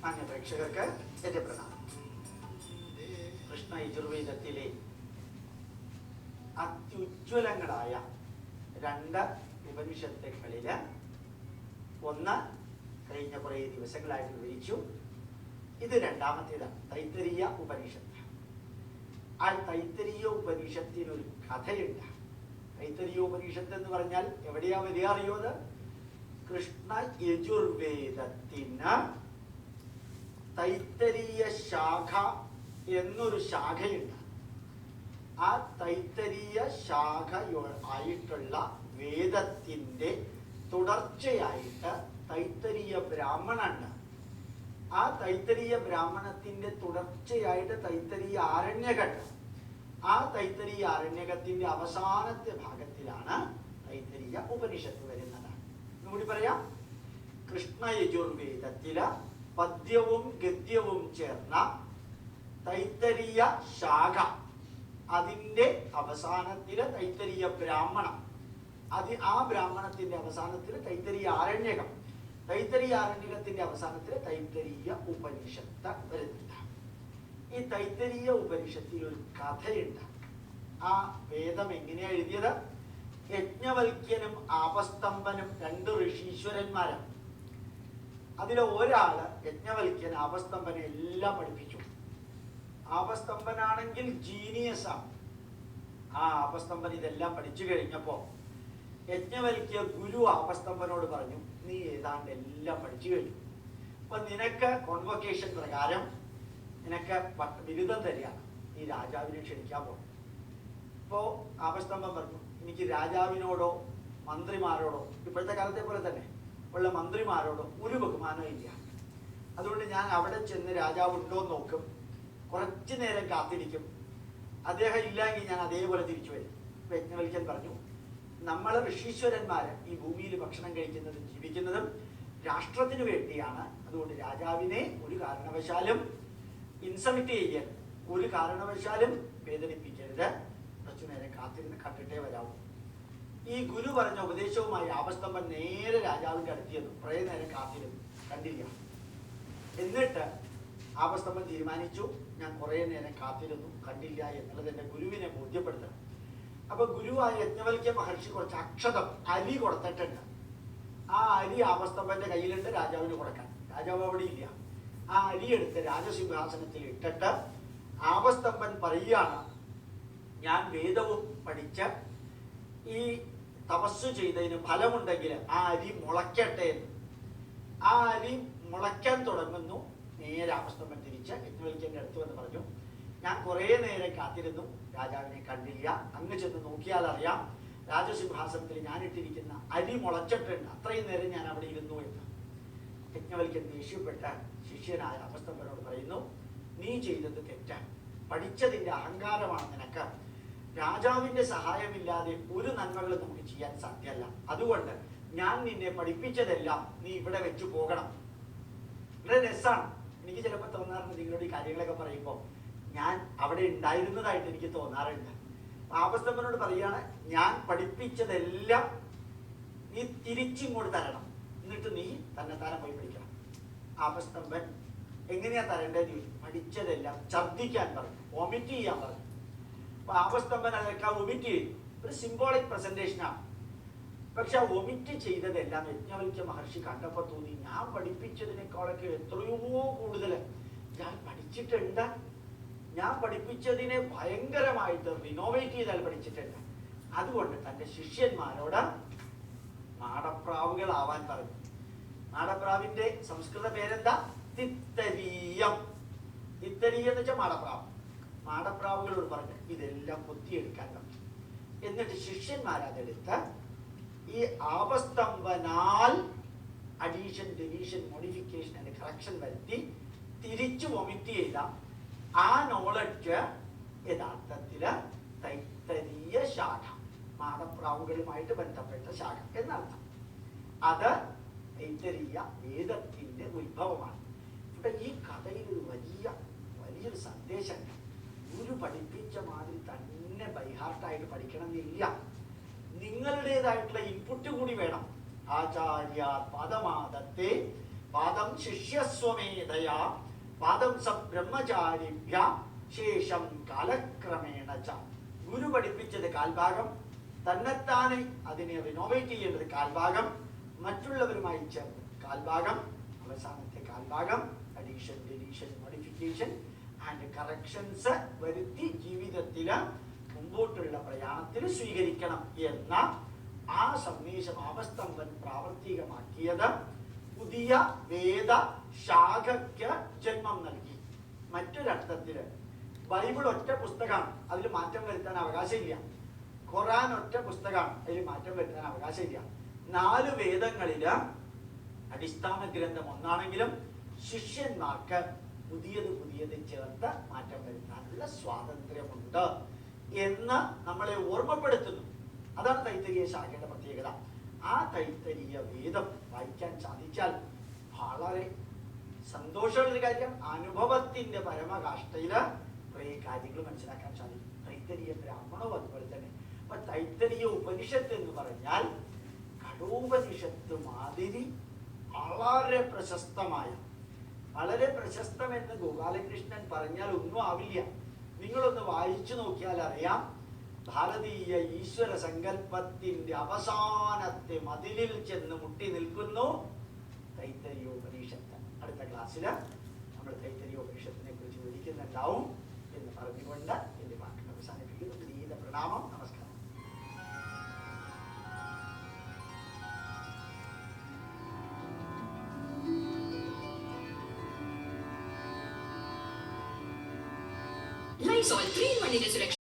മാന്യ പ്രേക്ഷകർക്ക് എന്റെ പ്രണാമം. കൃഷ്ണ യജുർവേദത്തിലെ അത്യുജ്വലങ്ങളായ 2 ഉപനിഷത്തുകളില് ഒന്ന് കഴിഞ്ഞ കുറേ ദിവസങ്ങളായിട്ട് വിവരിച്ചു. ഇത് രണ്ടാമത്തേതാണ്, തൈത്തരീയ ഉപനിഷത്ത്. ആ തൈത്തരീയ ഉപനിഷത്തിനൊരു കഥയുണ്ട്. തൈത്തരീയ ഉപനിഷത്ത് എന്ന് പറഞ്ഞാൽ എവിടെയാ വരിക അറിയുന്നത്? കൃഷ്ണ യജുർവേദത്തിന് തൈത്തരീയ ശാഖ എന്നൊരു ശാഖയുണ്ട്. ആ തൈത്തരീയ ശാഖ ആയിട്ടുള്ള വേദത്തിന്റെ തുടർച്ചയായിട്ട് തൈത്തരീയ ബ്രാഹ്മണുണ്ട്. ആ തൈത്തരീയ ബ്രാഹ്മണത്തിന്റെ തുടർച്ചയായിട്ട് തൈത്തരീയ ആരണ്യകണ്ട്. ആ തൈത്തരീയ ആരണ്യകത്തിന്റെ അവസാനത്തെ ഭാഗത്തിലാണ് തൈത്തരീയ ഉപനിഷത്ത് വരുന്നത്. എന്നുകൂടി പറയാം. കൃഷ്ണ യജുർവേദത്തില് പദ്യവും ഗദ്യവും ചേർന്ന തൈത്തരീയ ശാഖ, അതിന്റെ അവസാനത്തില് തൈത്തരീയ ബ്രാഹ്മണം, ആ ബ്രാഹ്മണത്തിന്റെ അവസാനത്തില് തൈത്തരീയ ആരണ്യകം, തൈത്തരീയ ആരണ്യകത്തിന്റെ അവസാനത്തില് തൈത്തരീയ ഉപനിഷത്ത് വരുന്നുണ്ട്. ഈ തൈത്തരീയ ഉപനിഷത്തിൽ ഒരു കഥയുണ്ട്. ആ വേദം എങ്ങനെയാ എഴുതിയത്? യജ്ഞവൽക്യനും ആപസ്തംഭനും 2 ഋഷീശ്വരന്മാരാണ്. അതിലെ ഒരാള് യജ്ഞവൽക്യൻ ആപസ്തംഭനെ എല്ലാം പഠിപ്പിച്ചു. ആപസ്തംഭനാണെങ്കിൽ ജീനിയസ് ആണ്. ആ ആപസ്തംഭൻ ഇതെല്ലാം പഠിച്ചു കഴിഞ്ഞപ്പോ യജ്ഞവൽക്യ ഗുരു ആപസ്തംഭനോട് പറഞ്ഞു, നീ ഏതാണ്ട് എല്ലാം പഠിച്ചു കഴിഞ്ഞു, അപ്പൊ നിനക്ക് കോൺവൊക്കേഷൻ പ്രകാരം നിനക്ക് ബിരുദം തരികയാണ്, നീ രാജാവിനെ ക്ഷണിക്കാൻ പോകും. ഇപ്പോ ആപസ്തംഭൻ പറഞ്ഞു, എനിക്ക് രാജാവിനോടോ മന്ത്രിമാരോടോ ഇപ്പോഴത്തെ കാലത്തെ പോലെ തന്നെ ഉള്ള മന്ത്രിമാരോടോ ഒരു ബഹുമാനവും ഇല്ല. അതുകൊണ്ട് ഞാൻ അവിടെ ചെന്ന് രാജാവ് ഉണ്ടോ എന്ന് നോക്കും, കുറച്ചു നേരം കാത്തിരിക്കും, അദ്ദേഹം ഇല്ലെങ്കിൽ ഞാൻ അതേപോലെ തിരിച്ചു വരും. യജ്ഞവൽക്യൻ പറഞ്ഞു, നമ്മളെ ഋഷീശ്വരന്മാര് ഈ ഭൂമിയിൽ ഭക്ഷണം കഴിക്കുന്നതും ജീവിക്കുന്നതും രാഷ്ട്രത്തിന് വേണ്ടിയാണ്. അതുകൊണ്ട് രാജാവിനെ ഒരു കാരണവശാലും ഇൻസൾട്ട് ചെയ്യാൻ, ഒരു കാരണവശാലും വേദനിപ്പിക്കരുത്, കുറച്ചു നേരം കാത്തിരുന്ന് കണ്ടിട്ടേ വരാവൂ. ഈ ഗുരു പറഞ്ഞ ഉപദേശവുമായി ആപസ്തംഭൻ നേരെ രാജാവിന്റെ അടുത്ത് ചെന്നു. കുറേ നേരം കാത്തിരുന്നു, കണ്ടില്ല. എന്നിട്ട് ആപസ്തംഭൻ തീരുമാനിച്ചു, ഞാൻ കുറേ നേരം കാത്തിരുന്നു, കണ്ടില്ല എന്നുള്ളത് എന്റെ ഗുരുവിനെ ബോധ്യപ്പെടുത്തണം. അപ്പൊ ഗുരുവായ യജ്ഞവൽക്യ മഹർഷി കുറച്ച് അക്ഷതം അരി കൊടുത്തിട്ടുണ്ട്. ആ അരി ആപസ്തംഭന്റെ കയ്യിലുണ്ട്, രാജാവിന് കൊടുക്കാൻ. രാജാവ് അവിടെ ഇല്ല. ആ അരി എടുത്ത് രാജസിംഹാസനത്തിൽ ഇട്ടിട്ട് ആപസ്തംഭൻ പറയുകയാണ്, ഞാൻ വേദവും പഠിച്ച് ഈ തപസ് ചെയ്തതിന് ഫലമുണ്ടെങ്കിൽ ആ അരി മുളയ്ക്കട്ടെ എന്ന്. ആ അരി മുളയ്ക്കാൻ തുടങ്ങുന്നു. നേരെ ആപസ്തംഭൻ തിരിച്ച് യജ്ഞവൽക്യന്റെ അടുത്ത് വന്ന് പറഞ്ഞു, ഞാൻ കുറേ നേരം കാത്തിരുന്നു, രാജാവിനെ കണ്ടില്ല, അങ്ങ് ചെന്ന് നോക്കിയാൽ അറിയാം രാജസിംഹാസനത്തിൽ ഞാൻ ഇട്ടിരിക്കുന്ന അരി മുളച്ചിട്ടുണ്ട്, അത്രയും നേരം ഞാൻ അവിടെ ഇരുന്നു എന്ന്. യജ്ഞവൽക്യൻ ദേഷ്യപ്പെട്ട ശിഷ്യനായ ആപസ്തംഭനോട് പറയുന്നു, നീ ചെയ്തത് തെറ്റാണ്, പഠിച്ചതിന്റെ അഹങ്കാരമാണ് നിനക്ക്. രാജാവിന്റെ സഹായമില്ലാതെ ഒരു നന്മകളും നമുക്ക് ചെയ്യാൻ സാധ്യമല്ല. അതുകൊണ്ട് ഞാൻ നിന്നെ പഠിപ്പിച്ചതെല്ലാം നീ ഇവിടെ വെച്ച് പോകണം. വളരെ രസമാണ്. എനിക്ക് ചിലപ്പോൾ തോന്നാറുണ്ട്, നിങ്ങളോട് ഈ കാര്യങ്ങളൊക്കെ പറയുമ്പോൾ ഞാൻ അവിടെ ഉണ്ടായിരുന്നതായിട്ട് എനിക്ക് തോന്നാറുണ്ട്. ആപസ്തംഭനോട് പറയുകയാണ്, ഞാൻ പഠിപ്പിച്ചതെല്ലാം നീ തിരിച്ചിങ്ങോട്ട് തരണം, എന്നിട്ട് നീ തന്നെത്താനെ പോയി പഠിക്കണം. ആപസ്തംഭൻ എങ്ങനെയാ തരേണ്ടത്? പഠിച്ചതെല്ലാം ഛർദ്ദിക്കാൻ പറഞ്ഞു, വൊമിറ്റ് ചെയ്യാൻ പറഞ്ഞു. അപ്പൊ ആപസ്തംഭൻ അതൊക്കെ വൊമിറ്റ് ചെയ്തു. ഒരു സിംബോളിക് പ്രസന്റേഷനാണ്. പക്ഷെ ആ വൊമിറ്റ് ചെയ്തതെല്ലാം യജ്ഞവൽക്യ മഹർഷി കണ്ടപ്പോ തോന്നി, ഞാൻ പഠിപ്പിച്ചതിനേക്കാളൊക്കെ എത്രയോ കൂടുതൽ ഞാൻ പഠിച്ചിട്ടുണ്ട്. ഞാൻ പഠിപ്പിച്ചതിനെ ഭയങ്കരമായിട്ട് റിനോവേറ്റ് ചെയ്താൽ പഠിച്ചിട്ടുണ്ട്. അതുകൊണ്ട് തന്റെ ശിഷ്യന്മാരോട് മാടപ്രാവുകളാവാൻ പറഞ്ഞു. മാടപ്രാവിന്റെ സംസ്കൃത പേരെന്താ? തിത്തരീയം. തിത്തരീയം എന്ന് വെച്ചാൽ മാടപ്രാവ്. മാടപ്രാവുകളോട് പറഞ്ഞു ഇതെല്ലാം കൊത്തിയെടുക്കാൻ പറഞ്ഞു. എന്നിട്ട് ശിഷ്യന്മാരതെടുത്ത് ഈ ആപസ്തംഭനാൽ addition, deletion, modification and correction വരുത്തി തിരിച്ചു വൊമിറ്റ് ചെയ്ത ആ നോളജ് യഥാർത്ഥത്തില് തൈത്തരീയ ശാഖ, മാടപ്രാവുകളുമായിട്ട് ബന്ധപ്പെട്ട ശാഖ എന്നർത്ഥം. അത് തൈത്തരീയ വേദത്തിന്റെ ഉത്ഭവമാണ്. ഇവിടെ ഈ കഥയിൽ ഒരു വലിയൊരു സന്ദേശമുണ്ട്. ഗുരു പഠിപ്പിച്ച മാതിരി തന്നെ ബൈഹാർട്ടായിട്ട് പഠിക്കണം എന്നില്ല. നിങ്ങളുടേതായിട്ടുള്ള ഇൻപുട്ട് കൂടി വേണം. ആചാര്യ പാദമാദത്തെ പാദം ശിഷ്യസ്വമേധയാ പാദം സ ബ്രഹ്മചാരിഭ്യ ശേഷം കാലക്രമേണ ച. ഗുരു പഠിപ്പിച്ചത് കാൽഭാഗം, തന്നെത്താനെ അതിനെ റിനോവേറ്റ് ചെയ്യേണ്ടത് കാൽഭാഗം, മറ്റുള്ളവരുമായി ചേർന്ന് കാൽഭാഗം, അവസാനത്തെ കാൽഭാഗം addition, deletion, modification and corrections വരുത്തി ജീവിതത്തില് മുമ്പോട്ടുള്ള പ്രയാണത്തിൽ സ്വീകരിക്കണം എന്ന ആ സന്ദേശം ആപസ്തംഭൻ പ്രാവർത്തികമാക്കിയത് പുതിയ വേദ ശാഖയ്ക്ക് ജന്മം നൽകി. മറ്റൊരർത്ഥത്തില് ബൈബിൾ ഒറ്റ പുസ്തകമാണ്, അതിൽ മാറ്റം വരുത്താൻ അവകാശമില്ല. ഖുറാൻ ഒറ്റ പുസ്തകമാണ്, അതിൽ മാറ്റം വരുത്താൻ അവകാശമില്ല. 4 വേദങ്ങളില് അടിസ്ഥാന ഗ്രന്ഥം ഒന്നാണെങ്കിലും ശിഷ്യന്മാർക്ക് പുതിയത് ചേർത്ത് മാറ്റം വരുത്താനുള്ള സ്വാതന്ത്ര്യമുണ്ട് എന്ന് നമ്മളെ ഓർമ്മപ്പെടുത്തുന്നു. അതാണ് തൈത്തരീയ ശാഖയുടെ പ്രത്യേകത. ആ തൈത്തരീയ വേദം വായിക്കാൻ സാധിച്ചാൽ വളരെ സന്തോഷമുള്ളൊരു കാര്യം. അനുഭവത്തിന്റെ പരമകാഷ്ഠയില് കുറേ കാര്യങ്ങൾ മനസ്സിലാക്കാൻ സാധിക്കും. തൈത്തരീയ ബ്രാഹ്മണവും അതുപോലെ തന്നെ. അപ്പൊ തൈത്തരീയ ഉപനിഷത്ത് എന്ന് പറഞ്ഞാൽ കഠോപനിഷത്ത് മാതിരി വളരെ പ്രശസ്തമായ, വളരെ പ്രശസ്തമെന്ന് ഗോപാലകൃഷ്ണൻ പറഞ്ഞാൽ ഒന്നും ആവില്ല. നിങ്ങളൊന്ന് വായിച്ചു നോക്കിയാൽ അറിയാം. ഭാരതീയ ഈശ്വര സങ്കല്പത്തിന്റെ അവസാനത്തെ മതിലിൽ ചെന്ന് മുട്ടി നിൽക്കുന്നു തൈത്തരീയോപനിഷത്ത്. അടുത്ത ക്ലാസ്സിൽ നമ്മൾ തൈത്തരീയോപനിഷത്തിനെ കുറിച്ച് വിവരിക്കുന്നുണ്ടാവും എന്ന് പറഞ്ഞുകൊണ്ട് എന്റെ വാക്കുകൾ അവസാനിപ്പിക്കുന്നു. വിനീത പ്രണാമം. നമസ്കാരം. Lysol 3-in-1 സുരക്ഷ